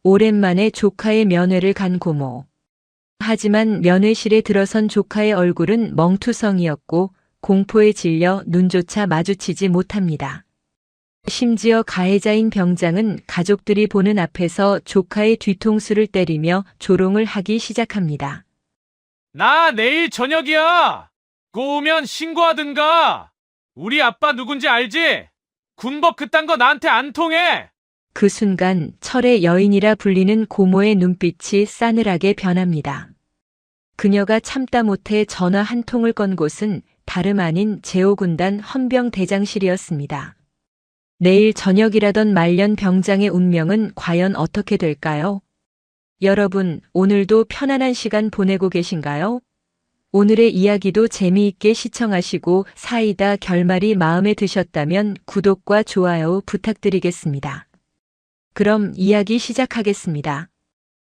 오랜만에 조카의 면회를 간 고모. 하지만 면회실에 들어선 조카의 얼굴은 멍투성이었고 공포에 질려 눈조차 마주치지 못합니다. 심지어 가해자인 병장은 가족들이 보는 앞에서 조카의 뒤통수를 때리며 조롱을 하기 시작합니다. 나 내일 저녁이야. 꼬우면 신고하든가. 우리 아빠 누군지 알지? 군법 그딴 거 나한테 안 통해. 그 순간 철의 여인이라 불리는 고모의 눈빛이 싸늘하게 변합니다. 그녀가 참다 못해 전화 한 통을 건 곳은 다름 아닌 제5군단 헌병대장실이었습니다. 내일 저녁이라던 말년 병장의 운명은 과연 어떻게 될까요? 여러분, 오늘도 편안한 시간 보내고 계신가요? 오늘의 이야기도 재미있게 시청하시고 사이다 결말이 마음에 드셨다면 구독과 좋아요 부탁드리겠습니다. 그럼 이야기 시작하겠습니다.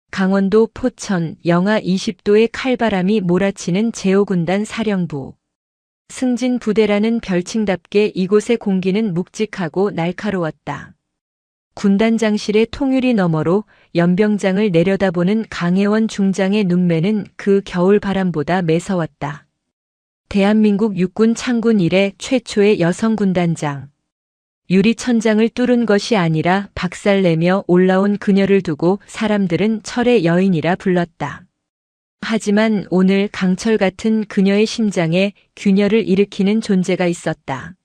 강원도 포천 영하 20도의 칼바람이 몰아치는 제5군단 사령부. 승진 부대라는 별칭답게 이곳의 공기는 묵직하고 날카로웠다. 군단장실의 통유리 너머로 연병장을 내려다보는 강혜원 중장의 눈매는 그 겨울 바람보다 매서웠다. 대한민국 육군 창군 이래 최초의 여성 군단장. 유리천장을 뚫은 것이 아니라 박살내며 올라온 그녀를 두고 사람들은 철의 여인이라 불렀다. 하지만 오늘 강철 같은 그녀의 심장에 균열을 일으키는 존재가 있었다.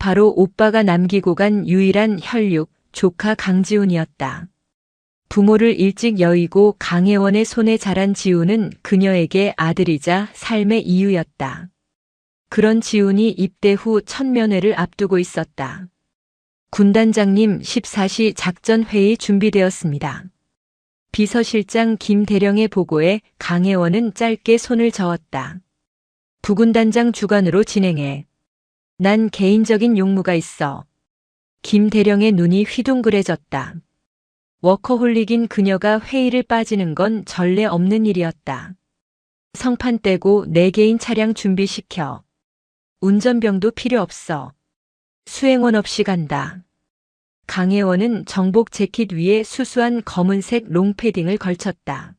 바로 오빠가 남기고 간 유일한 혈육, 조카 강지훈이었다. 부모를 일찍 여의고 강혜원의 손에 자란 지훈은 그녀에게 아들이자 삶의 이유였다. 그런 지훈이 입대 후 첫 면회를 앞두고 있었다. 군단장님 14시 작전회의 준비되었습니다. 비서실장 김대령의 보고에 강혜원은 짧게 손을 저었다. 부군단장 주관으로 진행해. 난 개인적인 용무가 있어. 김대령의 눈이 휘둥그레졌다. 워커홀릭인 그녀가 회의를 빠지는 건 전례 없는 일이었다. 성판 떼고 내 개인 차량 준비시켜. 운전병도 필요 없어. 수행원 없이 간다. 강혜원은 정복 재킷 위에 수수한 검은색 롱패딩을 걸쳤다.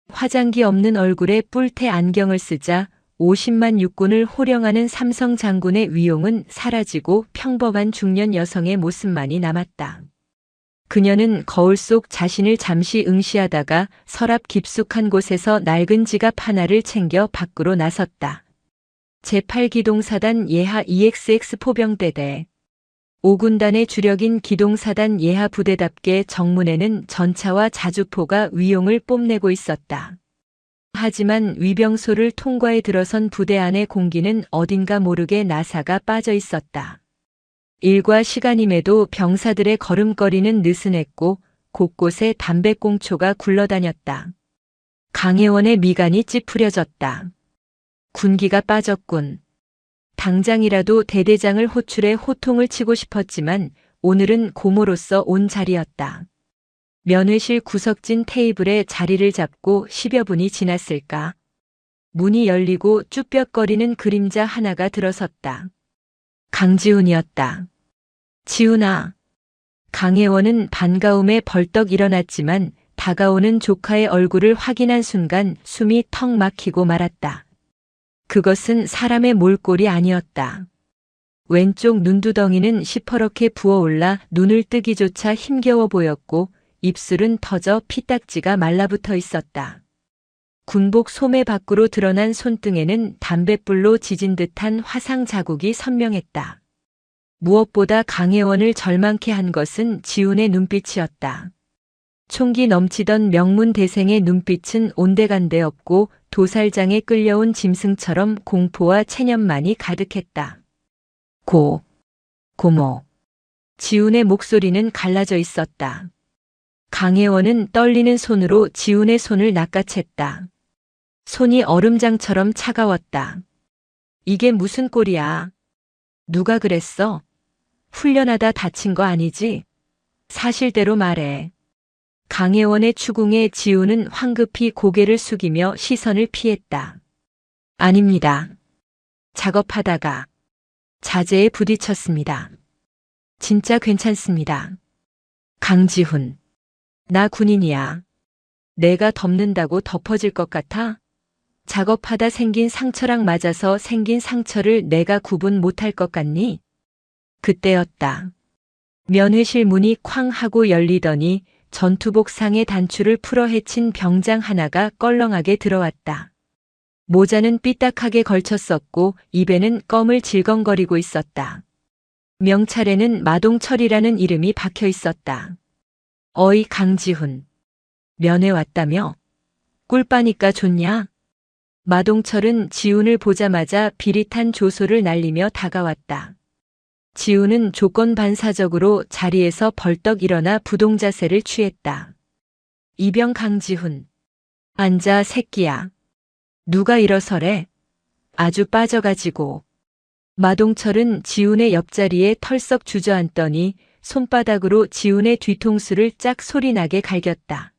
화장기 없는 얼굴에 뿔테 안경을 쓰자 50만 육군을 호령하는 삼성 장군의 위용은 사라지고 평범한 중년 여성의 모습만이 남았다. 그녀는 거울 속 자신을 잠시 응시하다가 서랍 깊숙한 곳에서 낡은 지갑 하나를 챙겨 밖으로 나섰다. 제8기동사단 예하 EXX 포병대대. 5군단의 주력인 기동사단 예하 부대답게 정문에는 전차와 자주포가 위용을 뽐내고 있었다. 하지만 위병소를 통과해 들어선 부대 안의 공기는 어딘가 모르게 나사가 빠져 있었다. 일과 시간임에도 병사들의 걸음걸이는 느슨했고 곳곳에 담배꽁초가 굴러다녔다. 강혜원의 미간이 찌푸려졌다. 군기가 빠졌군. 당장이라도 대대장을 호출해 호통을 치고 싶었지만 오늘은 고모로서 온 자리였다. 면회실 구석진 테이블에 자리를 잡고 10여 분이 지났을까. 문이 열리고 쭈뼛거리는 그림자 하나가 들어섰다. 강지훈이었다. 지훈아. 강혜원은 반가움에 벌떡 일어났지만 다가오는 조카의 얼굴을 확인한 순간 숨이 턱 막히고 말았다. 그것은 사람의 몰골이 아니었다. 왼쪽 눈두덩이는 시퍼렇게 부어올라 눈을 뜨기조차 힘겨워 보였고 입술은 터져 피딱지가 말라붙어 있었다. 군복 소매 밖으로 드러난 손등에는 담뱃불로 지진 듯한 화상 자국이 선명했다. 무엇보다 강혜원을 절망케 한 것은 지훈의 눈빛이었다. 총기 넘치던 명문대생의 눈빛은 온데간데 없고 도살장에 끌려온 짐승처럼 공포와 체념만이 가득했다. 고모. 지훈의 목소리는 갈라져 있었다. 강혜원은 떨리는 손으로 지훈의 손을 낚아챘다. 손이 얼음장처럼 차가웠다. 이게 무슨 꼴이야? 누가 그랬어? 훈련하다 다친 거 아니지? 사실대로 말해. 강혜원의 추궁에 지훈은 황급히 고개를 숙이며 시선을 피했다. 아닙니다. 작업하다가 자재에 부딪혔습니다. 진짜 괜찮습니다. 강지훈. 나 군인이야. 내가 덮는다고 덮어질 것 같아? 작업하다 생긴 상처랑 맞아서 생긴 상처를 내가 구분 못할 것 같니? 그때였다. 면회실 문이 쾅 하고 열리더니 전투복 상의 단추를 풀어 헤친 병장 하나가 껄렁하게 들어왔다. 모자는 삐딱하게 걸쳤었고 입에는 껌을 질겅거리고 있었다. 명찰에는 마동철이라는 이름이 박혀 있었다. 어이 강지훈. 면회 왔다며? 꿀빠니까 좋냐? 마동철은 지훈을 보자마자 비릿한 조소를 날리며 다가왔다. 지훈은 조건반사적으로 자리에서 벌떡 일어나 부동자세를 취했다. 이병 강지훈. 앉아 새끼야. 누가 일어서래? 아주 빠져가지고. 마동철은 지훈의 옆자리에 털썩 주저앉더니 손바닥으로 지훈의 뒤통수를 짝 소리나게 갈겼다.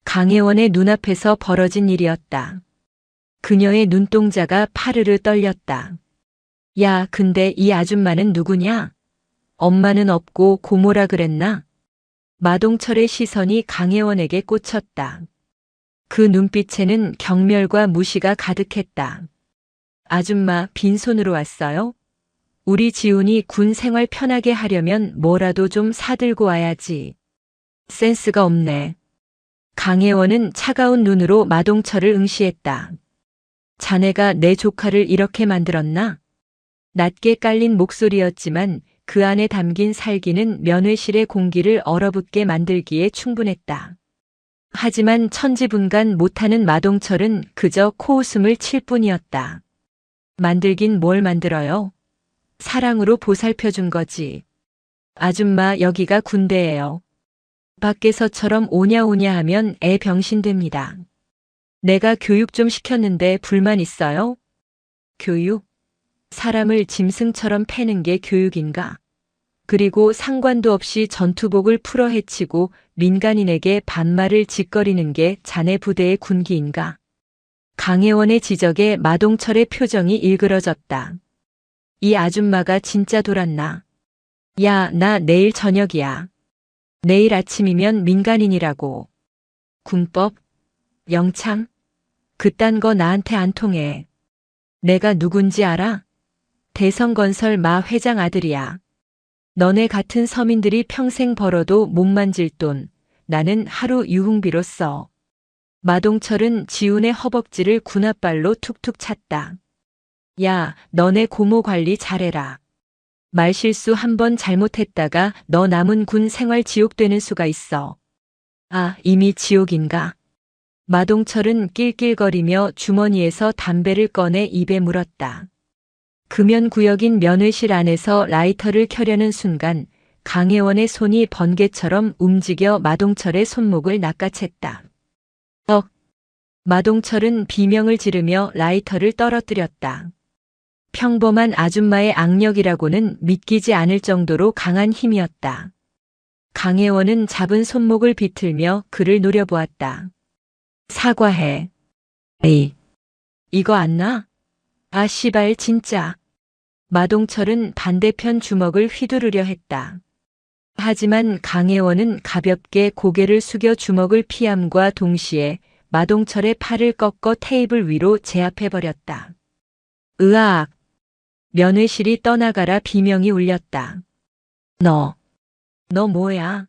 강혜원의 눈앞에서 벌어진 일이었다. 그녀의 눈동자가 파르르 떨렸다. 야, 근데 이 아줌마는 누구냐? 엄마는 없고 고모라 그랬나? 마동철의 시선이 강혜원에게 꽂혔다. 그 눈빛에는 경멸과 무시가 가득했다. 아줌마 빈손으로 왔어요? 우리 지훈이 군 생활 편하게 하려면 뭐라도 좀 사들고 와야지. 센스가 없네. 강혜원은 차가운 눈으로 마동철을 응시했다. 자네가 내 조카를 이렇게 만들었나? 낮게 깔린 목소리였지만 그 안에 담긴 살기는 면회실의 공기를 얼어붙게 만들기에 충분했다. 하지만 천지분간 못하는 마동철은 그저 코웃음을 칠 뿐이었다. 만들긴 뭘 만들어요? 사랑으로 보살펴준 거지. 아줌마 여기가 군대예요. 밖에서처럼 오냐오냐 하면 애 병신됩니다. 내가 교육 좀 시켰는데 불만 있어요? 교육? 사람을 짐승처럼 패는 게 교육인가? 그리고 상관도 없이 전투복을 풀어 헤치고 민간인에게 반말을 짓거리는 게 자네 부대의 군기인가? 강혜원의 지적에 마동철의 표정이 일그러졌다. 이 아줌마가 진짜 돌았나? 야, 나 내일 저녁이야. 내일 아침이면 민간인이라고. 군법? 영창? 그딴 거 나한테 안 통해. 내가 누군지 알아? 대성건설 마 회장 아들이야. 너네 같은 서민들이 평생 벌어도 못 만질 돈, 나는 하루 유흥비로 써. 마동철은 지훈의 허벅지를 군홧발로 툭툭 찼다. 야, 너네 고모 관리 잘해라. 말실수 한 번 잘못했다가 너 남은 군 생활 지옥 되는 수가 있어. 아, 이미 지옥인가? 마동철은 낄낄거리며 주머니에서 담배를 꺼내 입에 물었다. 금연구역인 면회실 안에서 라이터를 켜려는 순간 강혜원의 손이 번개처럼 움직여 마동철의 손목을 낚아챘다. 마동철은 비명을 지르며 라이터를 떨어뜨렸다. 평범한 아줌마의 악력이라고는 믿기지 않을 정도로 강한 힘이었다. 강혜원은 잡은 손목을 비틀며 그를 노려보았다. 사과해. 에이, 이거 안 나? 아 씨발 진짜. 마동철은 반대편 주먹을 휘두르려 했다. 하지만 강혜원은 가볍게 고개를 숙여 주먹을 피함과 동시에 마동철의 팔을 꺾어 테이블 위로 제압해버렸다. 으악! 면회실이 떠나가라 비명이 울렸다. 너 뭐야?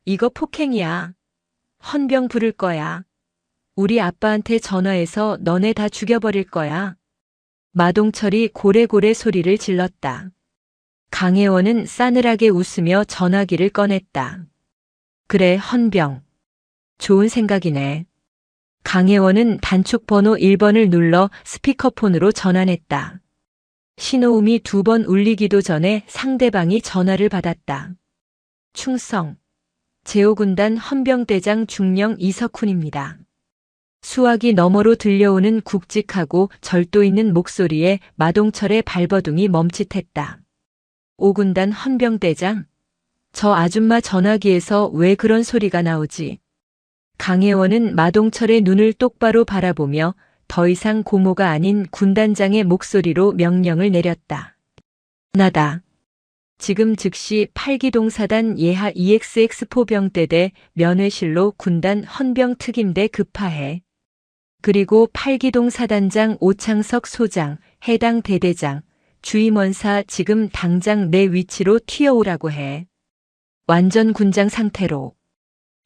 이거 폭행이야. 헌병 부를 거야. 우리 아빠한테 전화해서 너네 다 죽여버릴 거야. 마동철이 고래고래 소리를 질렀다. 강혜원은 싸늘하게 웃으며 전화기를 꺼냈다. 그래, 헌병. 좋은 생각이네. 강혜원은 단축 번호 1번을 눌러 스피커폰으로 전환했다. 신호음이 2번 울리기도 전에 상대방이 전화를 받았다. 충성. 제5군단 헌병대장 중령 이석훈입니다. 수화기 너머로 들려오는 굵직하고 절도 있는 목소리에 마동철의 발버둥이 멈칫했다. 5군단 헌병대장? 저 아줌마 전화기에서 왜 그런 소리가 나오지? 강혜원은 마동철의 눈을 똑바로 바라보며 더 이상 고모가 아닌 군단장의 목소리로 명령을 내렸다. 나다. 지금 즉시 8기동 사단 예하 EXX 포병대대 면회실로 군단 헌병특임대 급파해. 그리고 8기동 사단장 오창석 소장, 해당 대대장, 주임원사 지금 당장 내 위치로 튀어오라고 해. 완전 군장 상태로.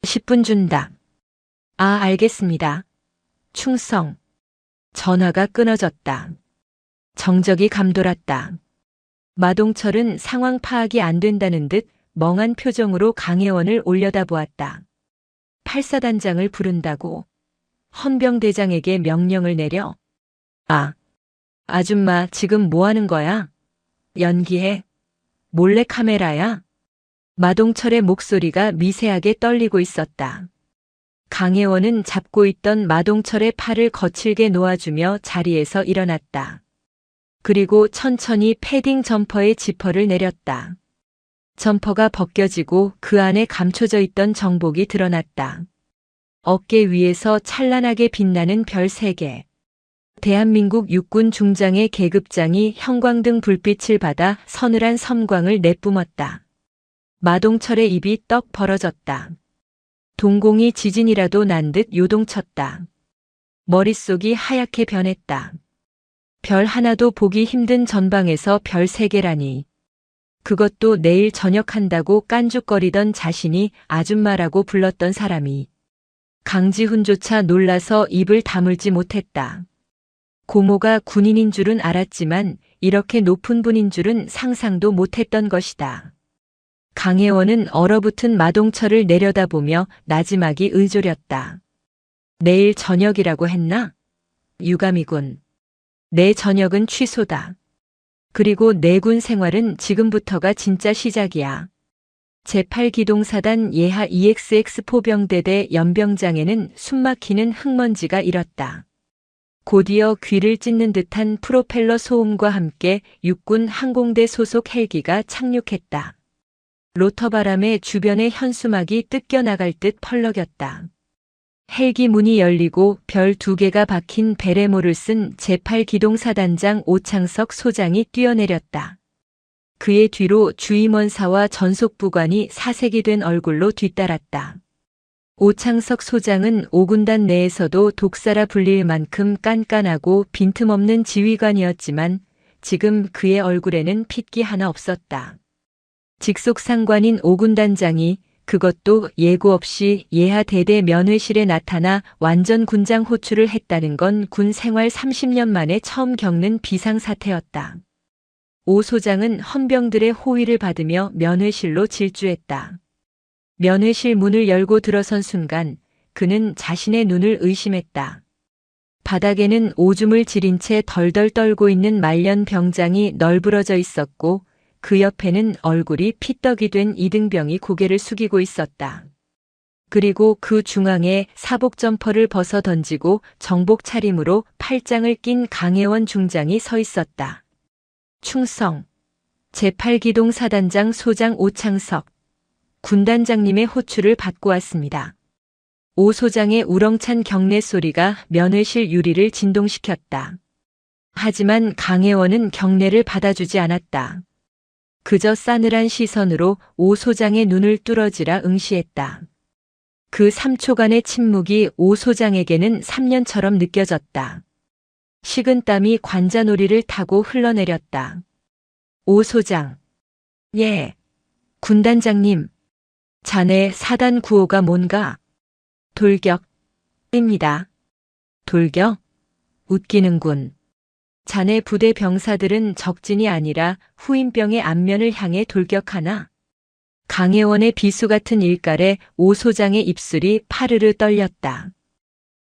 10분 준다. 아, 알겠습니다. 충성. 전화가 끊어졌다. 정적이 감돌았다. 마동철은 상황 파악이 안 된다는 듯 멍한 표정으로 강혜원을 올려다보았다. 8사단장을 부른다고? 헌병대장에게 명령을 내려? 아, 아줌마 지금 뭐 하는 거야? 연기해? 몰래 카메라야? 마동철의 목소리가 미세하게 떨리고 있었다. 강혜원은 잡고 있던 마동철의 팔을 거칠게 놓아주며 자리에서 일어났다. 그리고 천천히 패딩 점퍼의 지퍼를 내렸다. 점퍼가 벗겨지고 그 안에 감춰져 있던 정복이 드러났다. 어깨 위에서 찬란하게 빛나는 별 3개. 대한민국 육군 중장의 계급장이 형광등 불빛을 받아 서늘한 섬광을 내뿜었다. 마동철의 입이 떡 벌어졌다. 동공이 지진이라도 난 듯 요동쳤다. 머릿속이 하얗게 변했다. 별 하나도 보기 힘든 전방에서 별 3개라니. 그것도 내일 전역한다고 깐죽거리던 자신이 아줌마라고 불렀던 사람이. 강지훈조차 놀라서 입을 다물지 못했다. 고모가 군인인 줄은 알았지만 이렇게 높은 분인 줄은 상상도 못했던 것이다. 강혜원은 얼어붙은 마동철을 내려다보며 나지막이 의졸였다. 내일 저녁이라고 했나? 유감이군. 내 저녁은 취소다. 그리고 내 군 생활은 지금부터가 진짜 시작이야. 제8기동사단 예하 EXX 포병대대 연병장에는 숨막히는 흙먼지가 일었다. 곧이어 귀를 찢는 듯한 프로펠러 소음과 함께 육군 항공대 소속 헬기가 착륙했다. 로터바람에 주변의 현수막이 뜯겨나갈 듯 펄럭였다. 헬기 문이 열리고 별 2개가 박힌 베레모를 쓴 제8기동사단장 오창석 소장이 뛰어내렸다. 그의 뒤로 주임원사와 전속부관이 사색이 된 얼굴로 뒤따랐다. 오창석 소장은 5군단 내에서도 독사라 불릴 만큼 깐깐하고 빈틈없는 지휘관이었지만 지금 그의 얼굴에는 핏기 하나 없었다. 직속상관인 5군단장이 그것도 예고 없이 예하 대대 면회실에 나타나 완전 군장 호출을 했다는 건 군 생활 30년 만에 처음 겪는 비상사태였다. 오 소장은 헌병들의 호의를 받으며 면회실로 질주했다. 면회실 문을 열고 들어선 순간 그는 자신의 눈을 의심했다. 바닥에는 오줌을 지린 채 덜덜 떨고 있는 말년 병장이 널브러져 있었고 그 옆에는 얼굴이 피떡이 된 이등병이 고개를 숙이고 있었다. 그리고 그 중앙에 사복 점퍼를 벗어 던지고 정복 차림으로 팔짱을 낀 강혜원 중장이 서 있었다. 충성. 제8기동 사단장 소장 오창석. 군단장님의 호출을 받고 왔습니다. 오 소장의 우렁찬 경례 소리가 면회실 유리를 진동시켰다. 하지만 강혜원은 경례를 받아주지 않았다. 그저 싸늘한 시선으로 오 소장의 눈을 뚫어지라 응시했다. 그 3초간의 침묵이 오 소장에게는 3년처럼 느껴졌다. 식은 땀이 관자놀이를 타고 흘러내렸다. 오 소장. 예. 군단장님. 자네 사단 구호가 뭔가? 돌격입니다. 돌격? 웃기는군. 자네 부대 병사들은 적진이 아니라 후임병의 안면을 향해 돌격하나? 강혜원의 비수 같은 일깔에 오 소장의 입술이 파르르 떨렸다.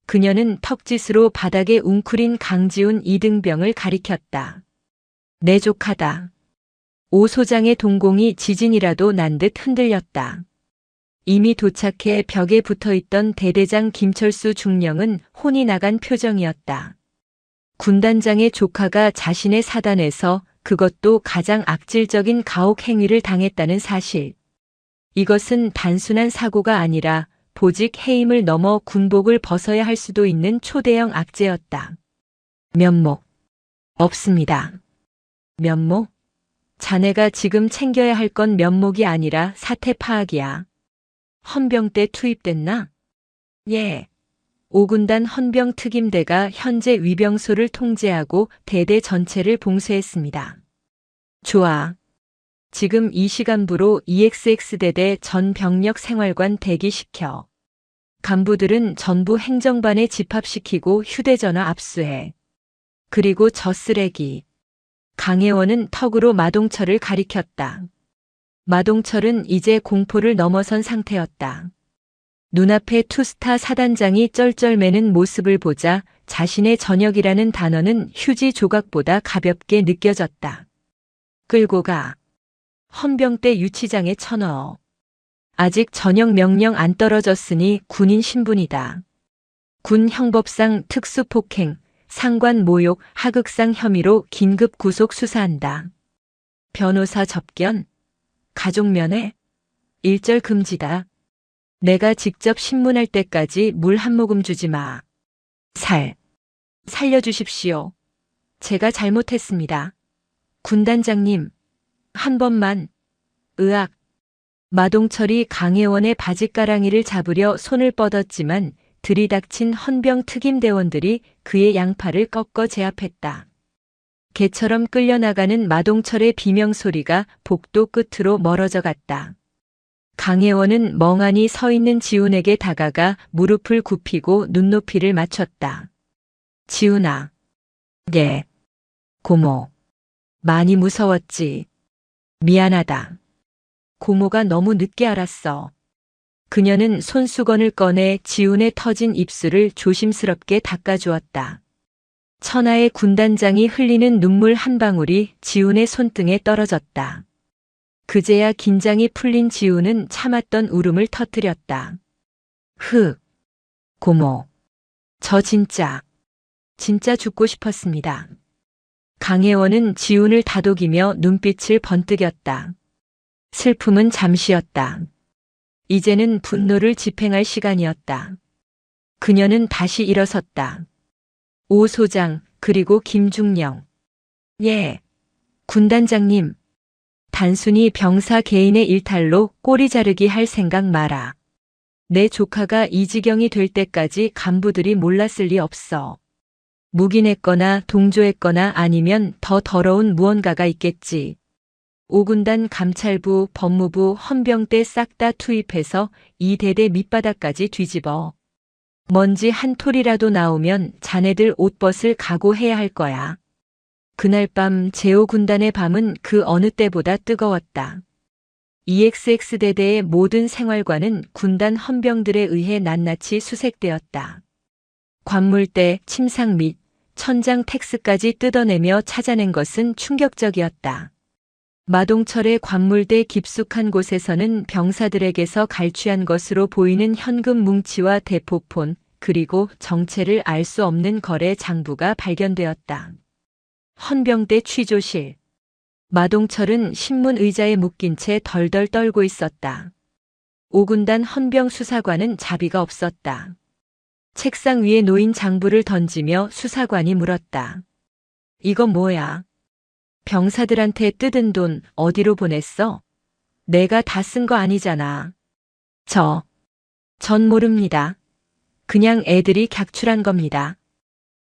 그녀는 턱짓으로 바닥에 웅크린 강지훈 이등병을 가리켰다. 내 조카다. 오 소장의 동공이 지진이라도 난 듯 흔들렸다. 이미 도착해 벽에 붙어있던 대대장 김철수 중령은 혼이 나간 표정이었다. 군단장의 조카가 자신의 사단에서 그것도 가장 악질적인 가혹 행위를 당했다는 사실. 이것은 단순한 사고가 아니라 보직 해임을 넘어 군복을 벗어야 할 수도 있는 초대형 악재였다. 면목. 없습니다. 면목? 자네가 지금 챙겨야 할 건 면목이 아니라 사태 파악이야. 헌병대 투입됐나? 예. 5군단 헌병 특임대가 현재 위병소를 통제하고 대대 전체를 봉쇄했습니다. 좋아. 지금 이 시간부로 EXX대대 전 병력 생활관 대기시켜. 간부들은 전부 행정반에 집합시키고 휴대전화 압수해. 그리고 저 쓰레기. 강혜원은 턱으로 마동철을 가리켰다. 마동철은 이제 공포를 넘어선 상태였다. 눈앞에 투스타 사단장이 쩔쩔매는 모습을 보자 자신의 저녁이라는 단어는 휴지 조각보다 가볍게 느껴졌다. 끌고 가. 헌병대 유치장에 쳐넣어. 아직 전역 명령 안 떨어졌으니 군인 신분이다. 군 형법상 특수폭행, 상관 모욕, 하극상 혐의로 긴급 구속 수사한다. 변호사 접견, 가족면회, 일절 금지다. 내가 직접 신문할 때까지 물 한 모금 주지 마. 살려주십시오. 제가 잘못했습니다. 군단장님, 한 번만. 으악. 마동철이 강혜원의 바짓가랑이를 잡으려 손을 뻗었지만 들이닥친 헌병 특임대원들이 그의 양팔을 꺾어 제압했다. 개처럼 끌려나가는 마동철의 비명소리가 복도 끝으로 멀어져 갔다. 강혜원은 멍하니 서 있는 지훈에게 다가가 무릎을 굽히고 눈높이를 맞췄다. 지훈아. 예. 고모. 많이 무서웠지. 미안하다. 고모가 너무 늦게 알았어. 그녀는 손수건을 꺼내 지훈의 터진 입술을 조심스럽게 닦아주었다. 천하의 군단장이 흘리는 눈물 한 방울이 지훈의 손등에 떨어졌다. 그제야 긴장이 풀린 지훈은 참았던 울음을 터뜨렸다. 고모. 저 진짜 죽고 싶었습니다. 강혜원은 지훈을 다독이며 눈빛을 번뜩였다. 슬픔은 잠시였다. 이제는 분노를 집행할 시간이었다. 그녀는 다시 일어섰다. 오 소장, 그리고 김중령. 예. 군단장님. 단순히 병사 개인의 일탈로 꼬리 자르기 할 생각 마라. 내 조카가 이 지경이 될 때까지 간부들이 몰랐을 리 없어. 묵인했거나 동조했거나 아니면 더 더러운 무언가가 있겠지. 5군단 감찰부, 법무부, 헌병대 싹 다 투입해서 이 대대 밑바닥까지 뒤집어. 먼지 한 톨이라도 나오면 자네들 옷벗을 각오해야 할 거야. 그날 밤 제5군단의 밤은 그 어느 때보다 뜨거웠다. EXX대대의 모든 생활관은 군단 헌병들에 의해 낱낱이 수색되었다. 관물대, 침상 및 천장 텍스까지 뜯어내며 찾아낸 것은 충격적이었다. 마동철의 관물대 깊숙한 곳에서는 병사들에게서 갈취한 것으로 보이는 현금 뭉치와 대포폰, 그리고 정체를 알 수 없는 거래 장부가 발견되었다. 헌병대 취조실. 마동철은 신문 의자에 묶인 채 덜덜 떨고 있었다. 5군단 헌병 수사관은 자비가 없었다. 책상 위에 놓인 장부를 던지며 수사관이 물었다. 이거 뭐야? 병사들한테 뜯은 돈 어디로 보냈어? 내가 다 쓴 거 아니잖아. 전 모릅니다. 그냥 애들이 객출한 겁니다.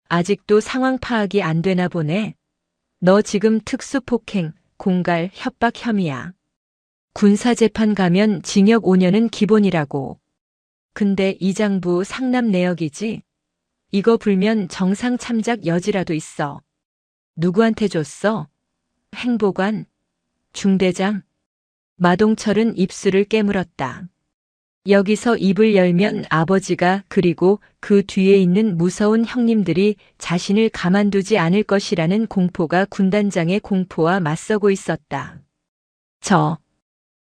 아직도 상황 파악이 안 되나 보네. 너 지금 특수폭행, 공갈, 협박 혐의야. 군사재판 가면 징역 5년은 기본이라고. 근데 이 장부 상납 내역이지? 이거 불면 정상 참작 여지라도 있어. 누구한테 줬어? 행보관? 중대장? 마동철은 입술을 깨물었다. 여기서 입을 열면 아버지가 그리고 그 뒤에 있는 무서운 형님들이 자신을 가만두지 않을 것이라는 공포가 군단장의 공포와 맞서고 있었다.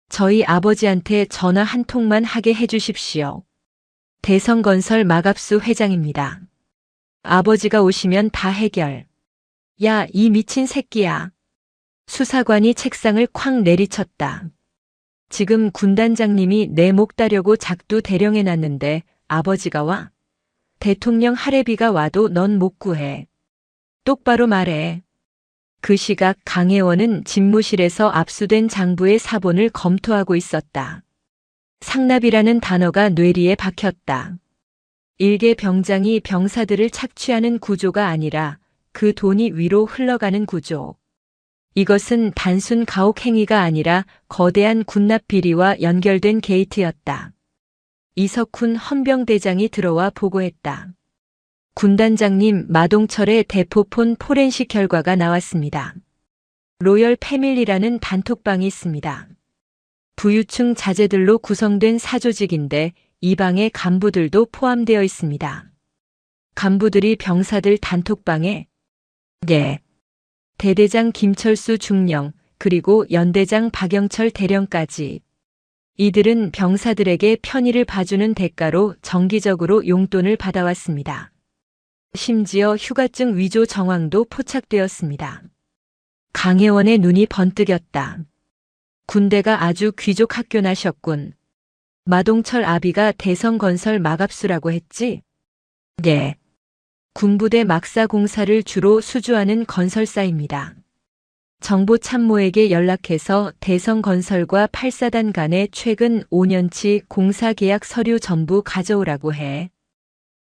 저희 아버지한테 전화 한 통만 하게 해주십시오. 대성건설 마갑수 회장입니다. 아버지가 오시면 다 해결. 야, 이 미친 새끼야. 수사관이 책상을 쾅 내리쳤다. 지금 군단장님이 내 목 따려고 작두 대령해놨는데 아버지가 와? 대통령 할애비가 와도 넌 못 구해. 똑바로 말해. 그 시각 강혜원은 집무실에서 압수된 장부의 사본을 검토하고 있었다. 상납이라는 단어가 뇌리에 박혔다. 일개 병장이 병사들을 착취하는 구조가 아니라 그 돈이 위로 흘러가는 구조. 이것은 단순 가혹 행위가 아니라 거대한 군납 비리와 연결된 게이트였다. 이석훈 헌병대장이 들어와 보고했다. 군단장님, 마동철의 대포폰 포렌식 결과가 나왔습니다. 로열 패밀리라는 단톡방이 있습니다. 부유층 자제들로 구성된 사조직인데 이 방의 간부들도 포함되어 있습니다. 간부들이 병사들 단톡방에 네. 대대장 김철수 중령, 그리고 연대장 박영철 대령까지. 이들은 병사들에게 편의를 봐주는 대가로 정기적으로 용돈을 받아왔습니다. 심지어 휴가증 위조 정황도 포착되었습니다. 강혜원의 눈이 번뜩였다. 군대가 아주 귀족 학교나셨군. 마동철 아비가 대성건설 마갑수라고 했지? 네. 군부대 막사 공사를 주로 수주하는 건설사입니다. 정보참모에게 연락해서 대성건설과 8사단 간의 최근 5년치 공사계약 서류 전부 가져오라고 해.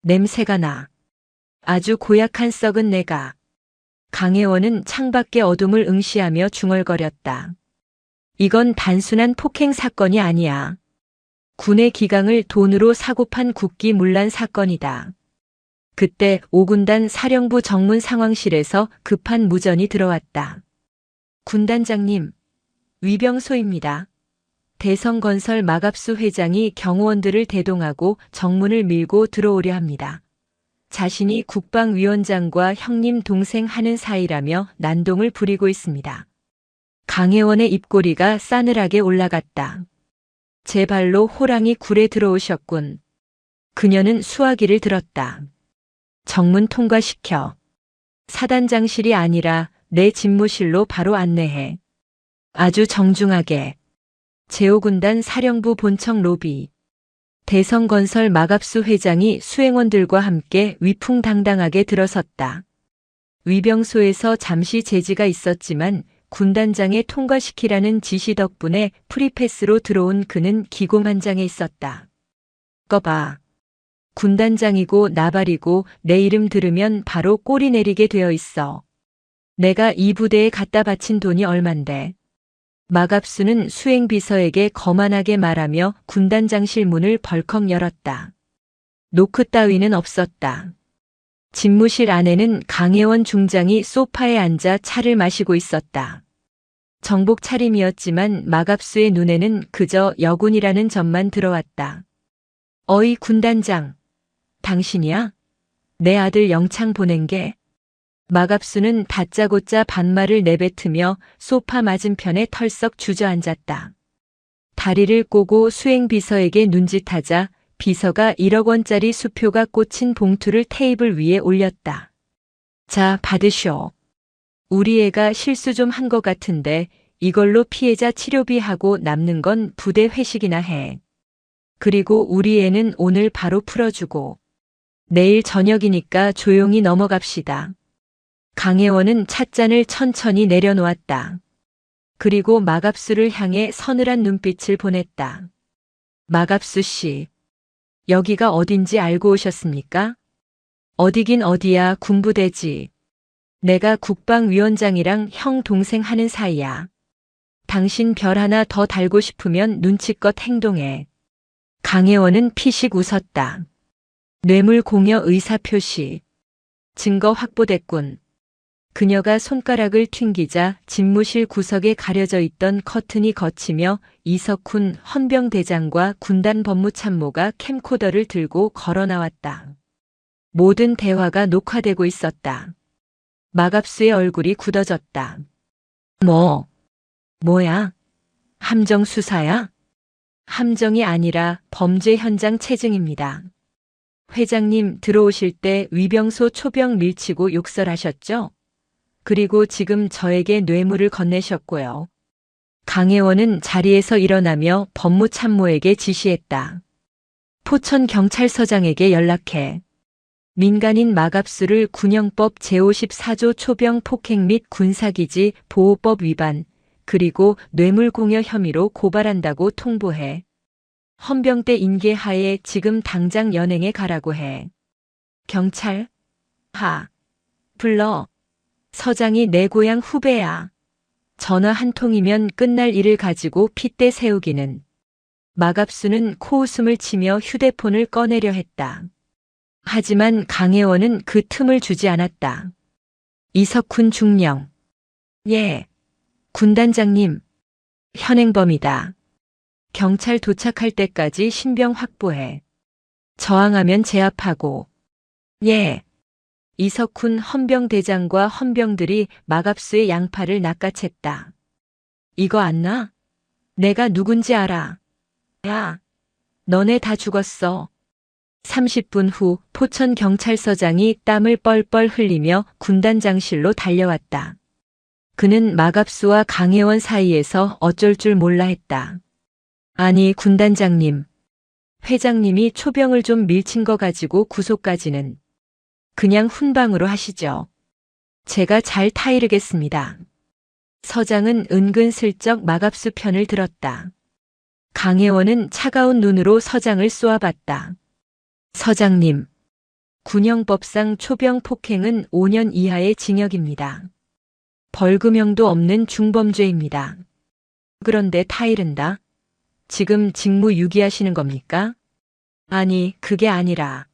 냄새가 나. 아주 고약한 썩은 내가. 강혜원은 창밖의 어둠을 응시하며 중얼거렸다. 이건 단순한 폭행 사건이 아니야. 군의 기강을 돈으로 사고판 국기문란 사건이다. 그때 5군단 사령부 정문 상황실에서 급한 무전이 들어왔다. 군단장님, 위병소입니다. 대성건설 마갑수 회장이 경호원들을 대동하고 정문을 밀고 들어오려 합니다. 자신이 국방위원장과 형님 동생 하는 사이라며 난동을 부리고 있습니다. 강혜원의 입꼬리가 싸늘하게 올라갔다. 제 발로 호랑이 굴에 들어오셨군. 그녀는 수화기를 들었다. 정문 통과시켜. 사단장실이 아니라 내 집무실로 바로 안내해. 아주 정중하게. 제5군단 사령부 본청 로비. 대성건설 마갑수 회장이 수행원들과 함께 위풍당당하게 들어섰다. 위병소에서 잠시 제지가 있었지만 군단장에 통과시키라는 지시 덕분에 프리패스로 들어온 그는 기고만장해 있었다. 꺼봐. 군단장이고 나발이고 내 이름 들으면 바로 꼬리 내리게 되어 있어. 내가 이 부대에 갖다 바친 돈이 얼만데. 마갑수는 수행비서에게 거만하게 말하며 군단장실 문을 벌컥 열었다. 노크 따위는 없었다. 집무실 안에는 강혜원 중장이 소파에 앉아 차를 마시고 있었다. 정복 차림이었지만 마갑수의 눈에는 그저 여군이라는 점만 들어왔다. 어이 군단장. 당신이야? 내 아들 영창 보낸 게. 마갑수는 다짜고짜 반말을 내뱉으며 소파 맞은편에 털썩 주저앉았다. 다리를 꼬고 수행비서에게 눈짓하자 비서가 1억 원짜리 수표가 꽂힌 봉투를 테이블 위에 올렸다. 자, 받으쇼. 우리 애가 실수 좀 한 것 같은데 이걸로 피해자 치료비하고 남는 건 부대 회식이나 해. 그리고 우리 애는 오늘 바로 풀어주고. 내일 저녁이니까 조용히 넘어갑시다. 강혜원은 찻잔을 천천히 내려놓았다. 그리고 마갑수를 향해 서늘한 눈빛을 보냈다. 마갑수 씨, 여기가 어딘지 알고 오셨습니까? 어디긴 어디야, 군부대지. 내가 국방위원장이랑 형 동생 하는 사이야. 당신 별 하나 더 달고 싶으면 눈치껏 행동해. 강혜원은 피식 웃었다. 뇌물 공여 의사표시. 증거 확보됐군. 그녀가 손가락을 튕기자 집무실 구석에 가려져 있던 커튼이 걷히며 이석훈 헌병대장과 군단 법무참모가 캠코더를 들고 걸어 나왔다. 모든 대화가 녹화되고 있었다. 마갑수의 얼굴이 굳어졌다. 뭐야? 함정 수사야? 함정이 아니라 범죄 현장 체증입니다. 회장님 들어오실 때 위병소 초병 밀치고 욕설하셨죠? 그리고 지금 저에게 뇌물을 건네셨고요. 강혜원은 자리에서 일어나며 법무참모에게 지시했다. 포천경찰서장에게 연락해. 민간인 마갑수를 군형법 제54조 초병 폭행 및 군사기지 보호법 위반, 그리고 뇌물공여 혐의로 고발한다고 통보해. 헌병대 인계하에 지금 당장 연행에 가라고 해. 경찰? 불러. 서장이 내 고향 후배야. 전화 한 통이면 끝날 일을 가지고 핏대 세우기는. 마갑수는 코웃음을 치며 휴대폰을 꺼내려 했다. 하지만 강혜원은 그 틈을 주지 않았다. 이석훈 중령. 예. 군단장님. 현행범이다. 경찰 도착할 때까지 신병 확보해. 저항하면 제압하고. 예. 이석훈 헌병대장과 헌병들이 마갑수의 양팔을 낚아챘다. 이거 안 나? 내가 누군지 알아. 야, 너네 다 죽었어. 30분 후 포천경찰서장이 땀을 뻘뻘 흘리며 군단장실로 달려왔다. 그는 마갑수와 강혜원 사이에서 어쩔 줄 몰라 했다. 아니 군단장님, 회장님이 초병을 좀 밀친 거 가지고 구속까지는 그냥 훈방으로 하시죠. 제가 잘 타이르겠습니다. 서장은 은근슬쩍 마갑수 편을 들었다. 강혜원은 차가운 눈으로 서장을 쏘아봤다. 서장님, 군형법상 초병 폭행은 5년 이하의 징역입니다. 벌금형도 없는 중범죄입니다. 그런데 타이른다? 지금 직무 유기하시는 겁니까? 아니, 그게 아니라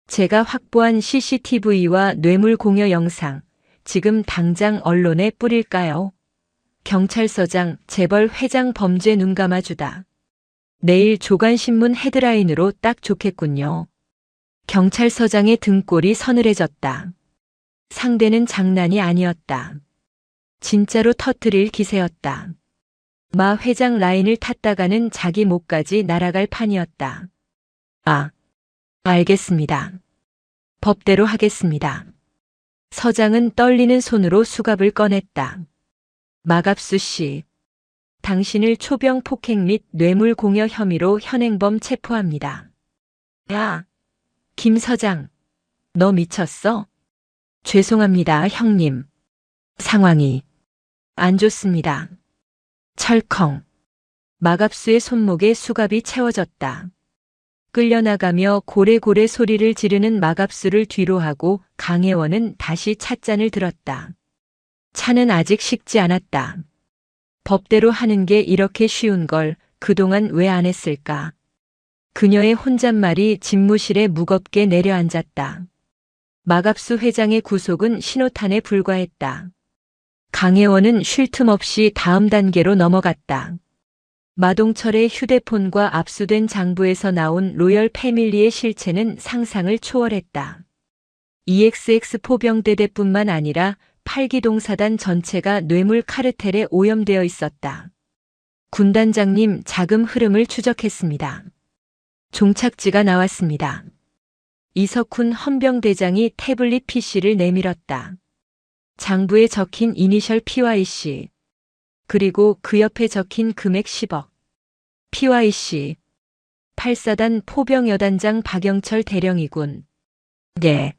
제가 확보한 CCTV와 뇌물 공여 영상, 지금 당장 언론에 뿌릴까요? 경찰서장, 재벌 회장 범죄 눈 감아주다. 내일 조간신문 헤드라인으로 딱 좋겠군요. 경찰서장의 등골이 서늘해졌다. 상대는 장난이 아니었다. 진짜로 터뜨릴 기세였다. 마 회장 라인을 탔다가는 자기 목까지 날아갈 판이었다. 알겠습니다. 법대로 하겠습니다. 서장은 떨리는 손으로 수갑을 꺼냈다. 마갑수 씨, 당신을 초병 폭행 및 뇌물 공여 혐의로 현행범 체포합니다. 야, 김 서장, 너 미쳤어? 죄송합니다, 형님. 상황이 안 좋습니다. 철컹. 마갑수의 손목에 수갑이 채워졌다. 끌려나가며 고래고래 소리를 지르는 마갑수를 뒤로 하고 강혜원은 다시 찻잔을 들었다. 차는 아직 식지 않았다. 법대로 하는 게 이렇게 쉬운 걸 그동안 왜 안 했을까? 그녀의 혼잣말이 집무실에 무겁게 내려앉았다. 마갑수 회장의 구속은 신호탄에 불과했다. 강혜원은 쉴 틈 없이 다음 단계로 넘어갔다. 마동철의 휴대폰과 압수된 장부에서 나온 로열 패밀리의 실체는 상상을 초월했다. EXX 포병대대뿐만 아니라 8기동사단 전체가 뇌물 카르텔에 오염되어 있었다. 군단장님, 자금 흐름을 추적했습니다. 종착지가 나왔습니다. 이석훈 헌병대장이 태블릿 PC를 내밀었다. 장부에 적힌 이니셜 PYC, 그리고 그 옆에 적힌 금액 10억. PYC, 8사단 포병여단장 박영철 대령이군. 네.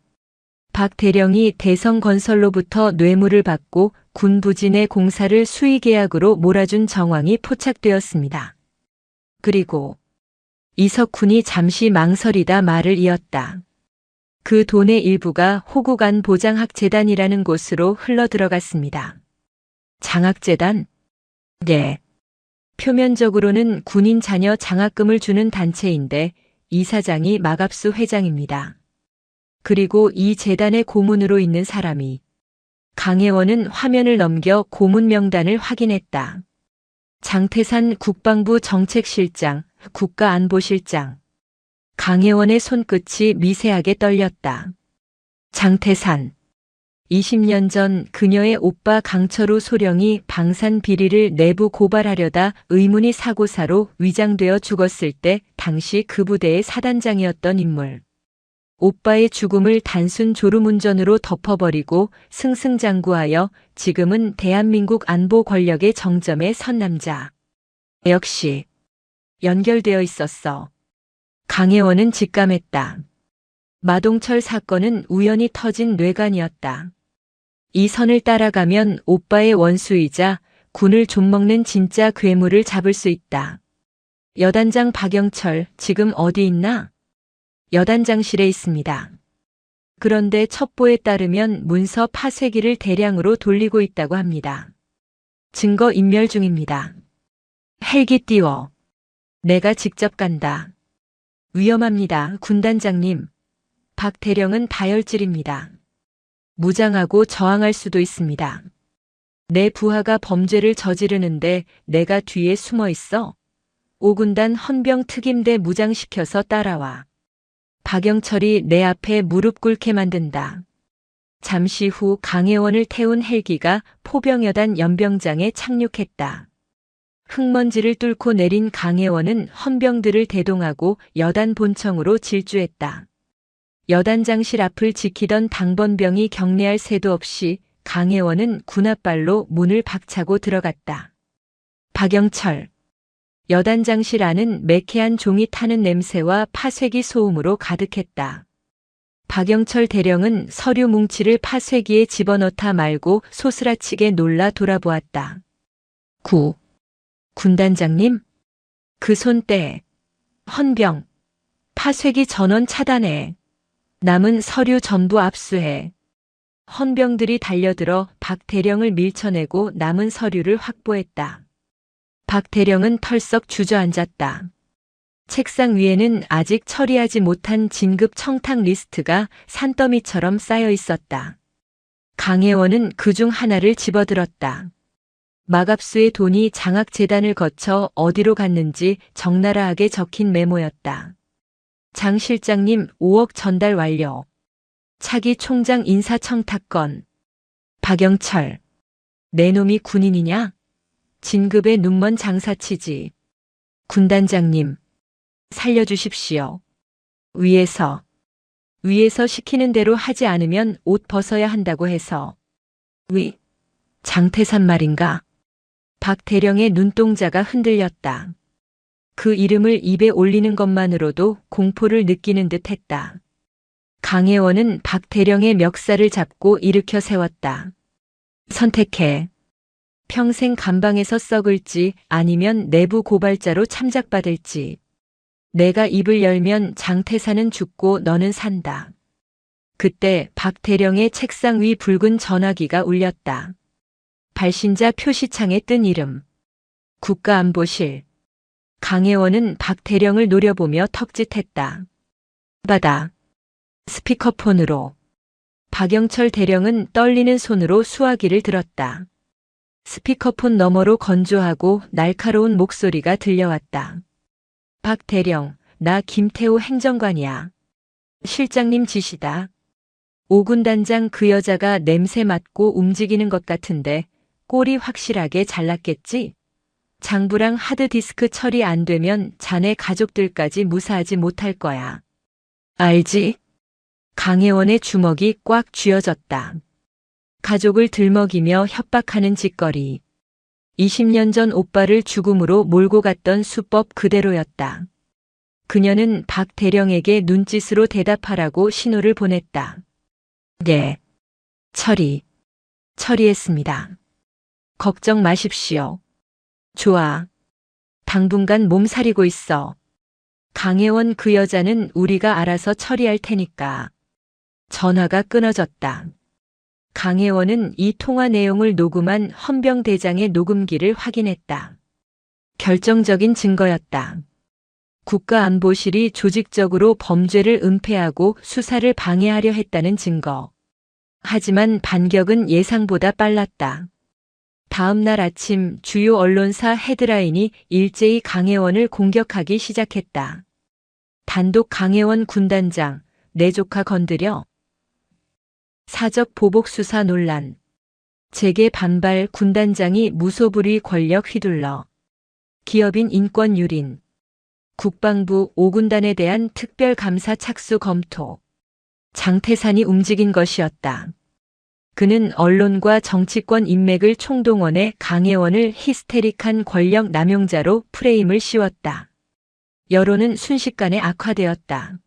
박 대령이 대성건설로부터 뇌물을 받고 군 부진의 공사를 수의계약으로 몰아준 정황이 포착되었습니다. 그리고 이석훈이 잠시 망설이다 말을 이었다. 그 돈의 일부가 호국안 보장학재단이라는 곳으로 흘러들어갔습니다. 장학재단? 네. 표면적으로는 군인 자녀 장학금을 주는 단체인데 이사장이 마갑수 회장입니다. 그리고 이 재단의 고문으로 있는 사람이. 강혜원은 화면을 넘겨 고문 명단을 확인했다. 장태산 국방부 정책실장, 국가안보실장. 강혜원의 손끝이 미세하게 떨렸다. 장태산. 20년 전 그녀의 오빠 강철우 소령이 방산 비리를 내부 고발하려다 의문이 사고사로 위장되어 죽었을 때 당시 그 부대의 사단장이었던 인물. 오빠의 죽음을 단순 졸음운전으로 덮어버리고 승승장구하여 지금은 대한민국 안보 권력의 정점에 선 남자. 역시 연결되어 있었어. 강혜원은 직감했다. 마동철 사건은 우연히 터진 뇌관이었다. 이 선을 따라가면 오빠의 원수이자 군을 좀먹는 진짜 괴물을 잡을 수 있다. 여단장 박영철, 지금 어디 있나? 여단장실에 있습니다. 그런데 첩보에 따르면 문서 파쇄기를 대량으로 돌리고 있다고 합니다. 증거 인멸 중입니다. 헬기 띄워. 내가 직접 간다. 위험합니다, 군단장님. 박 대령은 다혈질입니다. 무장하고 저항할 수도 있습니다. 내 부하가 범죄를 저지르는데 내가 뒤에 숨어 있어? 5군단 헌병 특임대 무장시켜서 따라와. 박영철이 내 앞에 무릎 꿇게 만든다. 잠시 후 강혜원을 태운 헬기가 포병여단 연병장에 착륙했다. 흙먼지를 뚫고 내린 강혜원은 헌병들을 대동하고 여단 본청으로 질주했다. 여단장실 앞을 지키던 당번병이 경례할 새도 없이 강혜원은 군홧발로 문을 박차고 들어갔다. 박영철. 여단장실 안은 매캐한 종이 타는 냄새와 파쇄기 소음으로 가득했다. 박영철 대령은 서류 뭉치를 파쇄기에 집어넣다 말고 소스라치게 놀라 돌아보았다. 군단장님? 그 손 떼. 헌병. 파쇄기 전원 차단해. 남은 서류 전부 압수해. 헌병들이 달려들어 박 대령을 밀쳐내고 남은 서류를 확보했다. 박 대령은 털썩 주저앉았다. 책상 위에는 아직 처리하지 못한 진급 청탁 리스트가 산더미처럼 쌓여 있었다. 강혜원은 그중 하나를 집어들었다. 마갑수의 돈이 장학재단을 거쳐 어디로 갔는지 적나라하게 적힌 메모였다. 장 실장님 5억 전달 완료. 차기 총장 인사청탁건. 박영철. 내 놈이 군인이냐? 진급에 눈먼 장사치지. 군단장님. 살려주십시오. 위에서 시키는 대로 하지 않으면 옷 벗어야 한다고 해서. 장태산 말인가? 박 대령의 눈동자가 흔들렸다. 그 이름을 입에 올리는 것만으로도 공포를 느끼는 듯 했다. 강혜원은 박 대령의 멱살을 잡고 일으켜 세웠다. 선택해. 평생 감방에서 썩을지 아니면 내부 고발자로 참작받을지. 내가 입을 열면 장태산은 죽고 너는 산다. 그때 박 대령의 책상 위 붉은 전화기가 울렸다. 발신자 표시창에 뜬 이름. 국가안보실. 강혜원은 박 대령을 노려보며 턱짓했다. 받아. 스피커폰으로. 박영철 대령은 떨리는 손으로 수화기를 들었다. 스피커폰 너머로 건조하고 날카로운 목소리가 들려왔다. 박 대령, 나 김태호 행정관이야. 실장님 지시다. 5군단장 그 여자가 냄새 맡고 움직이는 것 같은데 꼴이 확실하게 잘났겠지? 장부랑 하드디스크 처리 안 되면 자네 가족들까지 무사하지 못할 거야. 알지? 강혜원의 주먹이 꽉 쥐어졌다. 가족을 들먹이며 협박하는 짓거리. 20년 전 오빠를 죽음으로 몰고 갔던 수법 그대로였다. 그녀는 박 대령에게 눈짓으로 대답하라고 신호를 보냈다. 네. 처리했습니다. 걱정 마십시오. 좋아. 당분간 몸살이고 있어. 강혜원 그 여자는 우리가 알아서 처리할 테니까. 전화가 끊어졌다. 강혜원은 이 통화 내용을 녹음한 헌병대장의 녹음기를 확인했다. 결정적인 증거였다. 국가안보실이 조직적으로 범죄를 은폐하고 수사를 방해하려 했다는 증거. 하지만 반격은 예상보다 빨랐다. 다음 날 아침 주요 언론사 헤드라인이 일제히 강혜원을 공격하기 시작했다. 단독 강혜원 군단장, 내 조카 건드려. 사적 보복 수사 논란. 재계 반발 군단장이 무소불위 권력 휘둘러. 기업인 인권 유린. 국방부 5군단에 대한 특별감사 착수 검토. 장태산이 움직인 것이었다. 그는 언론과 정치권 인맥을 총동원해 강혜원을 히스테릭한 권력 남용자로 프레임을 씌웠다. 여론은 순식간에 악화되었다.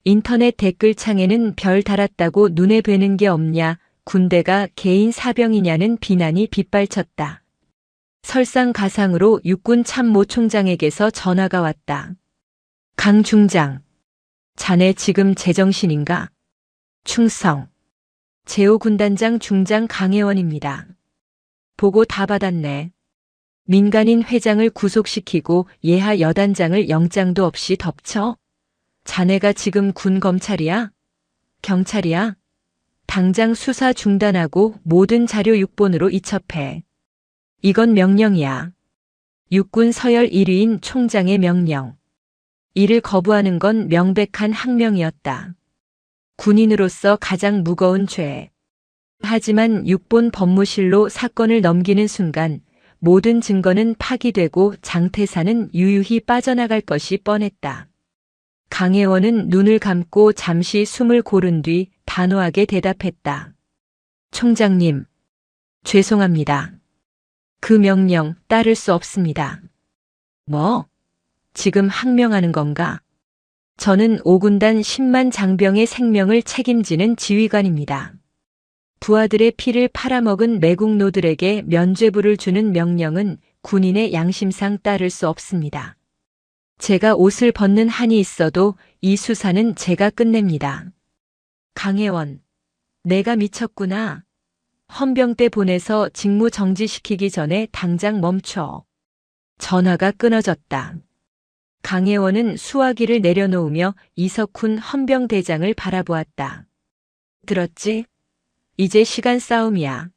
인터넷 댓글창에는 별 달았다고 눈에 뵈는 게 없냐, 군대가 개인 사병이냐는 비난이 빗발쳤다. 설상가상으로 육군 참모 총장에게서 전화가 왔다. 강 중장. 자네 지금 제정신인가? 충성. 제5군단장 중장 강혜원입니다. 보고 다 받았네. 민간인 회장을 구속시키고 예하 여단장을 영장도 없이 덮쳐? 자네가 지금 군 검찰이야? 경찰이야? 당장 수사 중단하고 모든 자료 육본으로 이첩해. 이건 명령이야. 육군 서열 1위인 총장의 명령. 이를 거부하는 건 명백한 항명이었다. 군인으로서 가장 무거운 죄. 하지만 육본 법무실로 사건을 넘기는 순간 모든 증거는 파기되고 장태산은 유유히 빠져나갈 것이 뻔했다. 강혜원은 눈을 감고 잠시 숨을 고른 뒤 단호하게 대답했다. 총장님, 죄송합니다. 그 명령 따를 수 없습니다. 뭐? 지금 항명하는 건가? 저는 5군단 10만 장병의 생명을 책임지는 지휘관입니다. 부하들의 피를 팔아먹은 매국노들에게 면죄부를 주는 명령은 군인의 양심상 따를 수 없습니다. 제가 옷을 벗는 한이 있어도 이 수사는 제가 끝냅니다. 강혜원, 내가 미쳤구나. 헌병대 보내서 직무 정지시키기 전에 당장 멈춰. 전화가 끊어졌다. 강혜원은 수화기를 내려놓으며 이석훈 헌병대장을 바라보았다. 들었지? 이제 시간 싸움이야.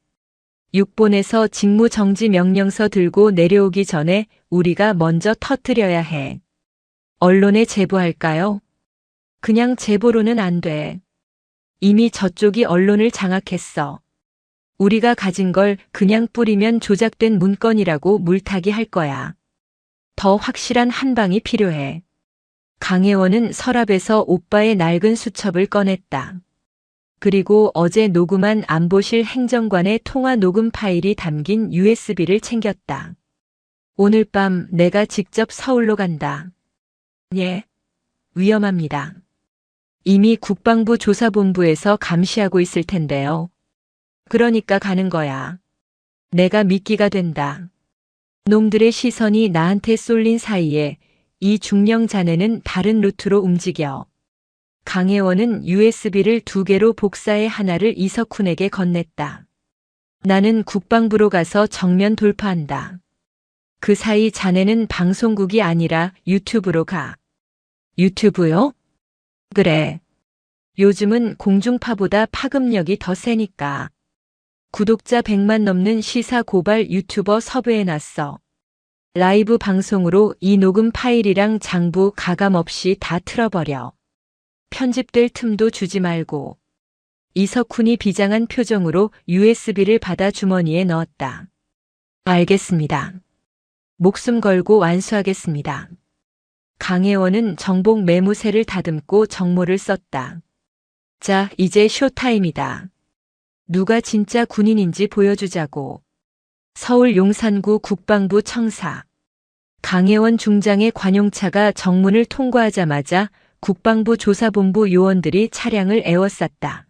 육본에서 직무 정지 명령서 들고 내려오기 전에 우리가 먼저 터뜨려야 해. 언론에 제보할까요? 그냥 제보로는 안 돼. 이미 저쪽이 언론을 장악했어. 우리가 가진 걸 그냥 뿌리면 조작된 문건이라고 물타기 할 거야. 더 확실한 한 방이 필요해. 강혜원은 서랍에서 오빠의 낡은 수첩을 꺼냈다. 그리고 어제 녹음한 안보실 행정관의 통화 녹음 파일이 담긴 USB를 챙겼다. 오늘 밤 내가 직접 서울로 간다. 예, 위험합니다. 이미 국방부 조사본부에서 감시하고 있을 텐데요. 그러니까 가는 거야. 내가 미끼가 된다. 놈들의 시선이 나한테 쏠린 사이에 이 중령 자네는 다른 루트로 움직여. 강혜원은 USB를 2개로 복사해 하나를 이석훈에게 건넸다. 나는 국방부로 가서 정면 돌파한다. 그 사이 자네는 방송국이 아니라 유튜브로 가. 유튜브요? 그래. 요즘은 공중파보다 파급력이 더 세니까. 구독자 100만 넘는 시사 고발 유튜버 섭외해놨어. 라이브 방송으로 이 녹음 파일이랑 장부 가감 없이 다 틀어버려. 편집될 틈도 주지 말고. 이석훈이 비장한 표정으로 USB를 받아 주머니에 넣었다. 알겠습니다. 목숨 걸고 완수하겠습니다. 강혜원은 정복 매무새를 다듬고 정모를 썼다. 자, 이제 쇼타임이다. 누가 진짜 군인인지 보여주자고. 서울 용산구 국방부 청사. 강혜원 중장의 관용차가 정문을 통과하자마자 국방부 조사본부 요원들이 차량을 에워쌌다.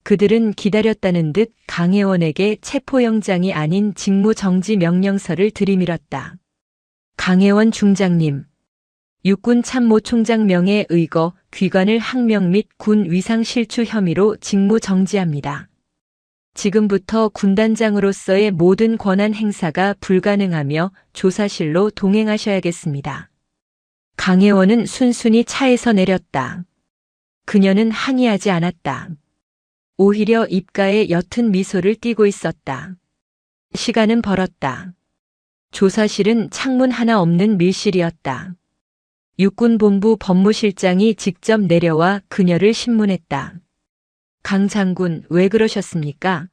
그들은 기다렸다는 듯 강혜원에게 체포영장이 아닌 직무정지 명령서를 들이밀었다. 강혜원 중장님, 육군 참모총장 명예 의거 귀관을 항명 및 군 위상 실추 혐의로 직무정지합니다. 지금부터 군단장으로서의 모든 권한 행사가 불가능하며 조사실로 동행하셔야겠습니다. 강혜원은 순순히 차에서 내렸다. 그녀는 항의하지 않았다. 오히려 입가에 옅은 미소를 띠고 있었다. 시간은 벌었다. 조사실은 창문 하나 없는 밀실이었다. 육군본부 법무실장이 직접 내려와 그녀를 신문했다. 강 장군, 왜 그러셨습니까?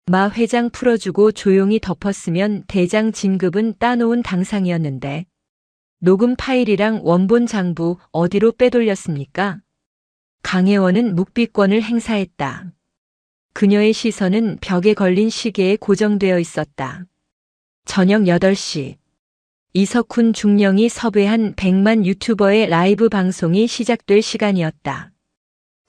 마 회장 풀어주고 조용히 덮었으면 대장 진급은 따놓은 당상이었는데 녹음 파일이랑 원본 장부 어디로 빼돌렸습니까? 강혜원은 묵비권을 행사했다. 그녀의 시선은 벽에 걸린 시계에 고정되어 있었다. 저녁 8시. 이석훈 중령이 섭외한 100만 유튜버의 라이브 방송이 시작될 시간이었다.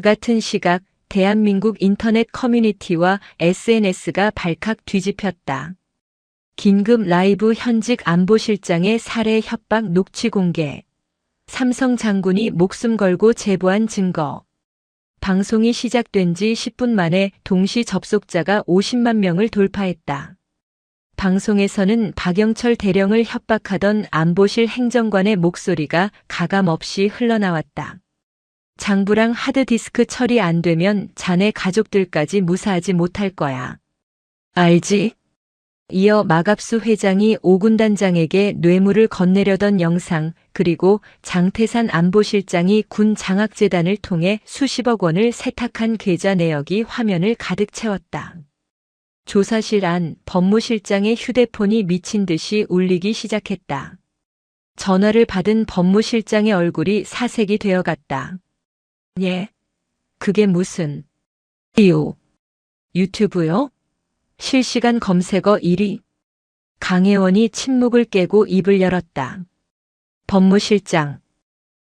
같은 시각 대한민국 인터넷 커뮤니티와 SNS가 발칵 뒤집혔다. 긴급 라이브 현직 안보실장의 살해 협박 녹취 공개. 삼성 장군이 목숨 걸고 제보한 증거. 방송이 시작된 지 10분 만에 동시 접속자가 50만 명을 돌파했다. 방송에서는 박영철 대령을 협박하던 안보실 행정관의 목소리가 가감없이 흘러나왔다. 장부랑 하드디스크 처리 안 되면 자네 가족들까지 무사하지 못할 거야. 알지? 이어 마갑수 회장이 오군단장에게 뇌물을 건네려던 영상, 그리고 장태산 안보실장이 군 장학재단을 통해 수십억 원을 세탁한 계좌 내역이 화면을 가득 채웠다. 조사실 안 법무실장의 휴대폰이 미친 듯이 울리기 시작했다. 전화를 받은 법무실장의 얼굴이 사색이 되어갔다. 예? 그게 무슨... 유튜브요? 실시간 검색어 1위. 강혜원이 침묵을 깨고 입을 열었다. 법무실장.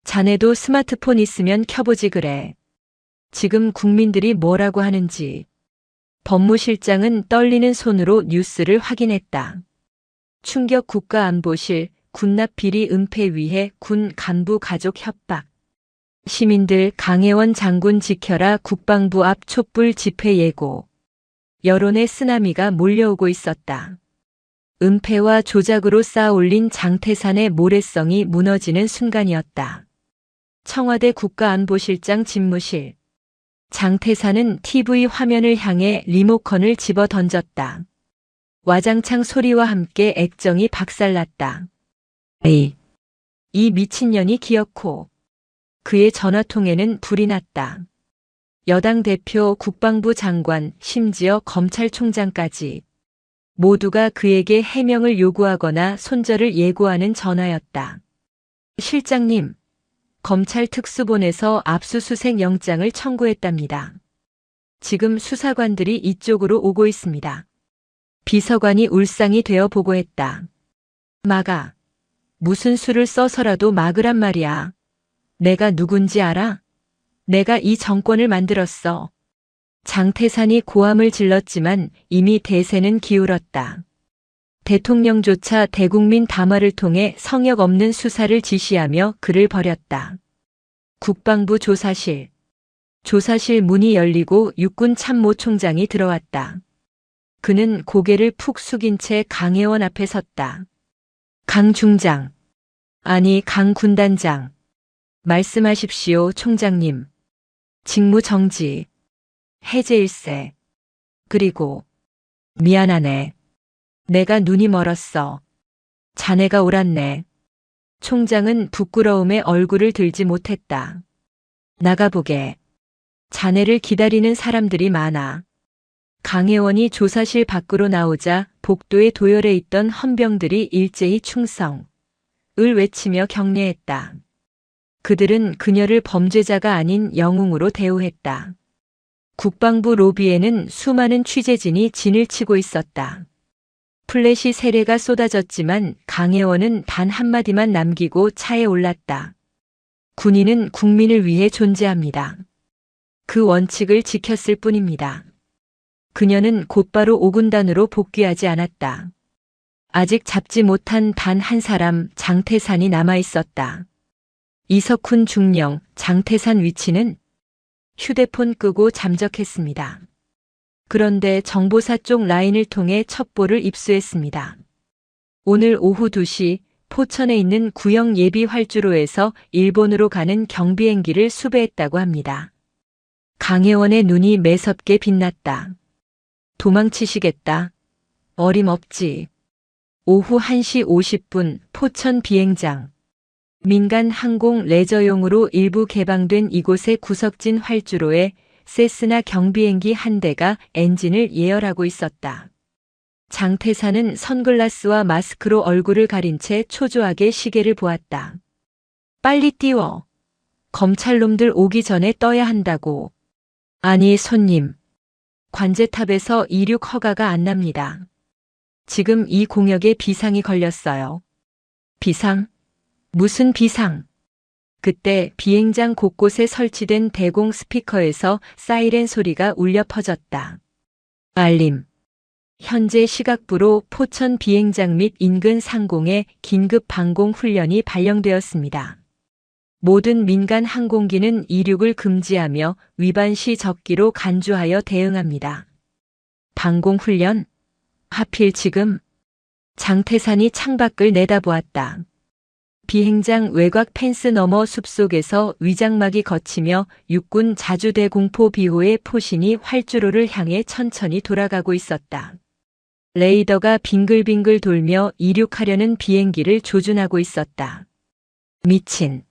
자네도 스마트폰 있으면 켜보지 그래. 지금 국민들이 뭐라고 하는지. 법무실장은 떨리는 손으로 뉴스를 확인했다. 충격 국가안보실, 군납 비리 은폐 위해 군 간부 가족 협박. 시민들 강혜원 장군 지켜라 국방부 앞 촛불 집회 예고. 여론의 쓰나미가 몰려오고 있었다. 은폐와 조작으로 쌓아올린 장태산의 모래성이 무너지는 순간이었다. 청와대 국가안보실장 집무실. 장태산은 TV 화면을 향해 리모컨을 집어 던졌다. 와장창 소리와 함께 액정이 박살났다. 이 미친년이 기어코. 그의 전화통에는 불이 났다. 여당 대표, 국방부 장관, 심지어 검찰총장까지 모두가 그에게 해명을 요구하거나 손절을 예고하는 전화였다. 실장님, 검찰 특수본에서 압수수색 영장을 청구했답니다. 지금 수사관들이 이쪽으로 오고 있습니다. 비서관이 울상이 되어 보고했다. 막아. 무슨 수를 써서라도 막으란 말이야. 내가 누군지 알아? 내가 이 정권을 만들었어. 장태산이 고함을 질렀지만 이미 대세는 기울었다. 대통령조차 대국민 담화를 통해 성역 없는 수사를 지시하며 그를 버렸다. 국방부 조사실. 조사실 문이 열리고 육군 참모총장이 들어왔다. 그는 고개를 푹 숙인 채 강혜원 앞에 섰다. 강 중장. 아니 강 군단장. 말씀하십시오, 총장님. 직무 정지. 해제일세. 그리고 미안하네. 내가 눈이 멀었어. 자네가 옳았네. 총장은 부끄러움에 얼굴을 들지 못했다. 나가보게. 자네를 기다리는 사람들이 많아. 강혜원이 조사실 밖으로 나오자 복도에 도열해 있던 헌병들이 일제히 충성을 외치며 격려했다. 그들은 그녀를 범죄자가 아닌 영웅으로 대우했다. 국방부 로비에는 수많은 취재진이 진을 치고 있었다. 플래시 세례가 쏟아졌지만 강혜원은 단 한마디만 남기고 차에 올랐다. 군인은 국민을 위해 존재합니다. 그 원칙을 지켰을 뿐입니다. 그녀는 곧바로 5군단으로 복귀하지 않았다. 아직 잡지 못한 단 한 사람 장태산이 남아있었다. 이석훈 중령, 장태산 위치는 휴대폰 끄고 잠적했습니다. 그런데 정보사 쪽 라인을 통해 첩보를 입수했습니다. 오늘 오후 2시 포천에 있는 구영 예비 활주로에서 일본으로 가는 경비행기를 수배했다고 합니다. 강혜원의 눈이 매섭게 빛났다. 도망치시겠다. 어림없지. 오후 1시 50분 포천 비행장. 민간 항공 레저용으로 일부 개방된 이곳의 구석진 활주로에 세스나 경비행기 한 대가 엔진을 예열하고 있었다. 장태산은 선글라스와 마스크로 얼굴을 가린 채 초조하게 시계를 보았다. 빨리 띄워. 검찰놈들 오기 전에 떠야 한다고. 아니 손님. 관제탑에서 이륙 허가가 안 납니다. 지금 이 공역에 비상이 걸렸어요. 비상? 무슨 비상? 그때 비행장 곳곳에 설치된 대공 스피커에서 사이렌 소리가 울려 퍼졌다. 알림. 현재 시각부로 포천 비행장 및 인근 상공에 긴급 방공 훈련이 발령되었습니다. 모든 민간 항공기는 이륙을 금지하며 위반 시 적기로 간주하여 대응합니다. 방공 훈련? 하필 지금? 장태산이 창밖을 내다보았다. 비행장 외곽 펜스 너머 숲속에서 위장막이 걷히며 육군 자주대 공포 비호의 포신이 활주로를 향해 천천히 돌아가고 있었다. 레이더가 빙글빙글 돌며 이륙하려는 비행기를 조준하고 있었다. 미친.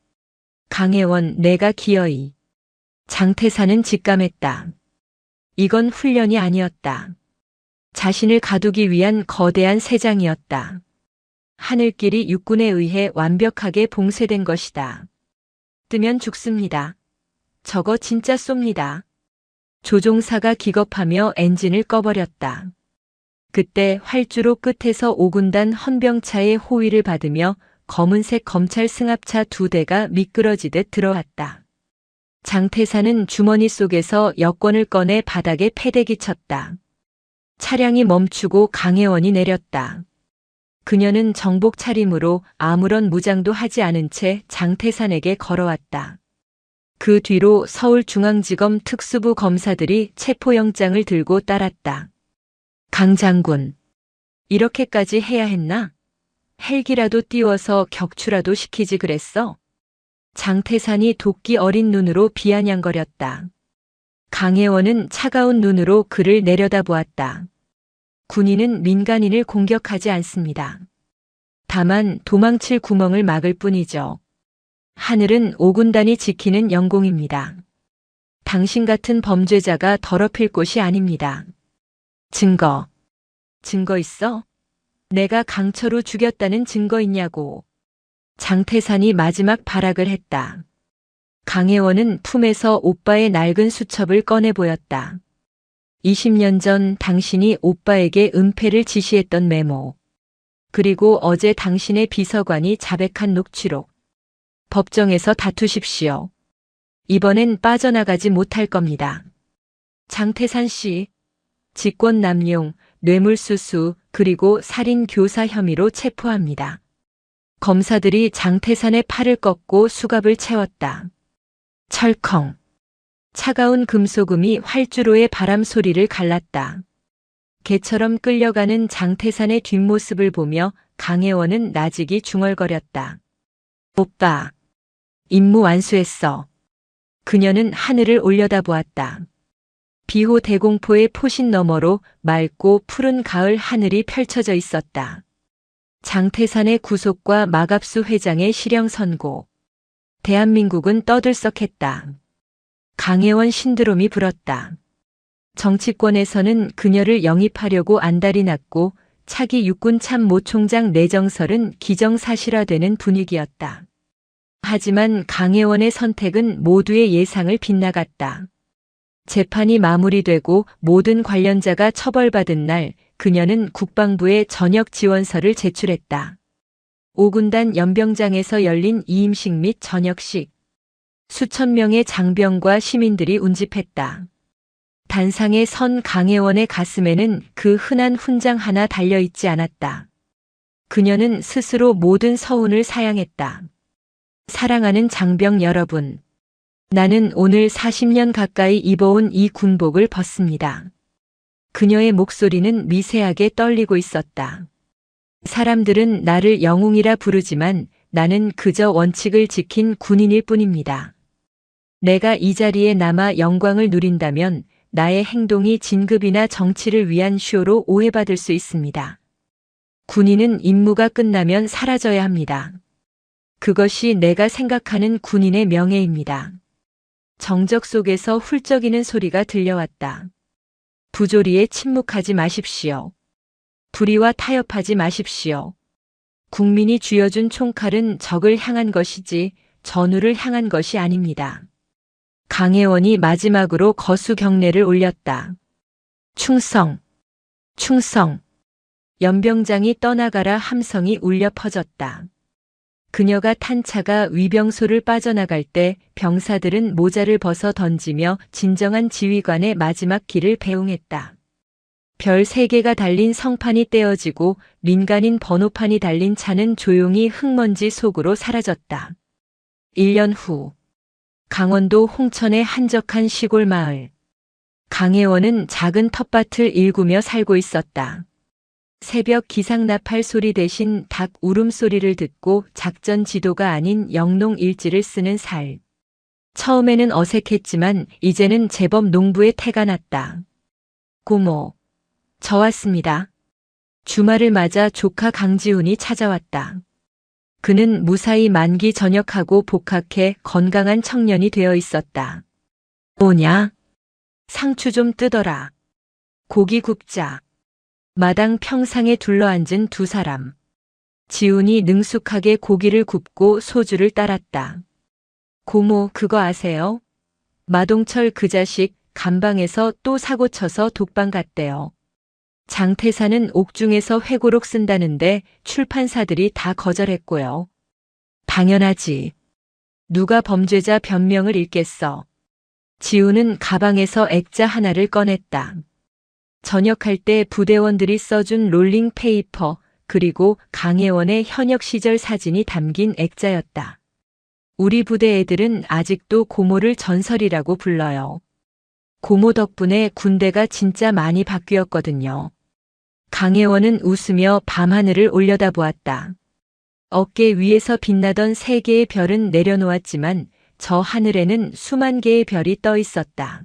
강혜원, 내가 기어이. 장태산은 직감했다. 이건 훈련이 아니었다. 자신을 가두기 위한 거대한 세장이었다. 하늘길이 육군에 의해 완벽하게 봉쇄된 것이다. 뜨면 죽습니다. 저거 진짜 쏩니다. 조종사가 기겁하며 엔진을 꺼버렸다. 그때 활주로 끝에서 5군단 헌병차의 호위를 받으며 검은색 검찰 승합차 2대가 미끄러지듯 들어왔다. 장태산은 주머니 속에서 여권을 꺼내 바닥에 패대기 쳤다. 차량이 멈추고 강혜원이 내렸다. 그녀는 정복 차림으로 아무런 무장도 하지 않은 채 장태산에게 걸어왔다. 그 뒤로 서울중앙지검 특수부 검사들이 체포영장을 들고 따랐다. 강 장군, 이렇게까지 해야 했나? 헬기라도 띄워서 격추라도 시키지 그랬어? 장태산이 도끼 어린 눈으로 비아냥거렸다. 강혜원은 차가운 눈으로 그를 내려다보았다. 군인은 민간인을 공격하지 않습니다. 다만 도망칠 구멍을 막을 뿐이죠. 하늘은 5군단이 지키는 영공입니다. 당신 같은 범죄자가 더럽힐 곳이 아닙니다. 증거. 증거 있어? 내가 강철우 죽였다는 증거 있냐고. 장태산이 마지막 발악을 했다. 강혜원은 품에서 오빠의 낡은 수첩을 꺼내 보였다. 20년 전 당신이 오빠에게 은폐를 지시했던 메모. 그리고 어제 당신의 비서관이 자백한 녹취록. 법정에서 다투십시오. 이번엔 빠져나가지 못할 겁니다. 장태산 씨, 직권남용, 뇌물수수, 그리고 살인교사 혐의로 체포합니다. 검사들이 장태산의 팔을 꺾고 수갑을 채웠다. 철컹. 차가운 금소금이 활주로의 바람 소리를 갈랐다. 개처럼 끌려가는 장태산의 뒷모습을 보며 강혜원은 나직이 중얼거렸다. 오빠. 임무 완수했어. 그녀는 하늘을 올려다보았다. 비호 대공포의 포신 너머로 맑고 푸른 가을 하늘이 펼쳐져 있었다. 장태산의 구속과 마갑수 회장의 실형 선고. 대한민국은 떠들썩했다. 강혜원 신드롬이 불었다. 정치권에서는 그녀를 영입하려고 안달이 났고 차기 육군 참모총장 내정설은 기정사실화되는 분위기였다. 하지만 강혜원의 선택은 모두의 예상을 빗나갔다. 재판이 마무리되고 모든 관련자가 처벌받은 날 그녀는 국방부에 전역 지원서를 제출했다. 5군단 연병장에서 열린 이임식 및 전역식. 수천 명의 장병과 시민들이 운집했다. 단상에 선 강혜원의 가슴에는 그 흔한 훈장 하나 달려있지 않았다. 그녀는 스스로 모든 서운을 사양했다. 사랑하는 장병 여러분. 나는 오늘 40년 가까이 입어온 이 군복을 벗습니다. 그녀의 목소리는 미세하게 떨리고 있었다. 사람들은 나를 영웅이라 부르지만 나는 그저 원칙을 지킨 군인일 뿐입니다. 내가 이 자리에 남아 영광을 누린다면 나의 행동이 진급이나 정치를 위한 쇼로 오해받을 수 있습니다. 군인은 임무가 끝나면 사라져야 합니다. 그것이 내가 생각하는 군인의 명예입니다. 정적 속에서 훌쩍이는 소리가 들려왔다. 부조리에 침묵하지 마십시오. 불의와 타협하지 마십시오. 국민이 쥐어준 총칼은 적을 향한 것이지 전우를 향한 것이 아닙니다. 강혜원이 마지막으로 거수 경례를 올렸다. 충성, 충성. 연병장이 떠나가라 함성이 울려 퍼졌다. 그녀가 탄 차가 위병소를 빠져나갈 때 병사들은 모자를 벗어 던지며 진정한 지휘관의 마지막 길을 배웅했다. 별 3개가 달린 성판이 떼어지고 민간인 번호판이 달린 차는 조용히 흙먼지 속으로 사라졌다. 1년 후 강원도 홍천의 한적한 시골 마을. 강혜원은 작은 텃밭을 일구며 살고 있었다. 새벽 기상 나팔 소리 대신 닭 울음소리를 듣고 작전 지도가 아닌 영농 일지를 쓰는 살. 처음에는 어색했지만 이제는 제법 농부의 태가 났다. 고모, 저 왔습니다. 주말을 맞아 조카 강지훈이 찾아왔다. 그는 무사히 만기 전역하고 복학해 건강한 청년이 되어 있었다. 뭐냐? 상추 좀 뜯어라. 고기 굽자. 마당 평상에 둘러앉은 2사람. 지훈이 능숙하게 고기를 굽고 소주를 따랐다. 고모, 그거 아세요? 마동철 그 자식 감방에서 또 사고 쳐서 독방 갔대요. 장태사는 옥중에서 회고록 쓴다는데 출판사들이 다 거절했고요. 당연하지. 누가 범죄자 변명을 읽겠어. 지훈은 가방에서 액자 하나를 꺼냈다. 전역할 때 부대원들이 써준 롤링 페이퍼 그리고 강혜원의 현역 시절 사진이 담긴 액자였다. 우리 부대 애들은 아직도 고모를 전설이라고 불러요. 고모 덕분에 군대가 진짜 많이 바뀌었거든요. 강혜원은 웃으며 밤하늘을 올려다보았다. 어깨 위에서 빛나던 3개의 별은 내려놓았지만 저 하늘에는 수만 개의 별이 떠 있었다.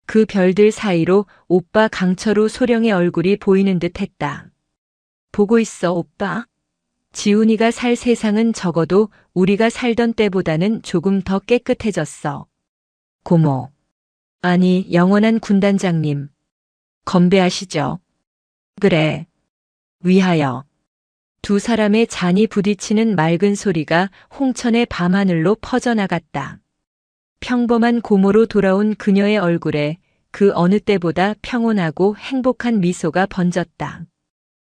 그 별들 사이로 오빠 강철우 소령의 얼굴이 보이는 듯 했다. 보고 있어, 오빠. 지훈이가 살 세상은 적어도 우리가 살던 때보다는 조금 더 깨끗해졌어. 고모. 아니, 영원한 군단장님. 건배하시죠. 그래. 위하여. 2사람의 잔이 부딪히는 맑은 소리가 홍천의 밤하늘로 퍼져나갔다. 평범한 고모로 돌아온 그녀의 얼굴에 그 어느 때보다 평온하고 행복한 미소가 번졌다.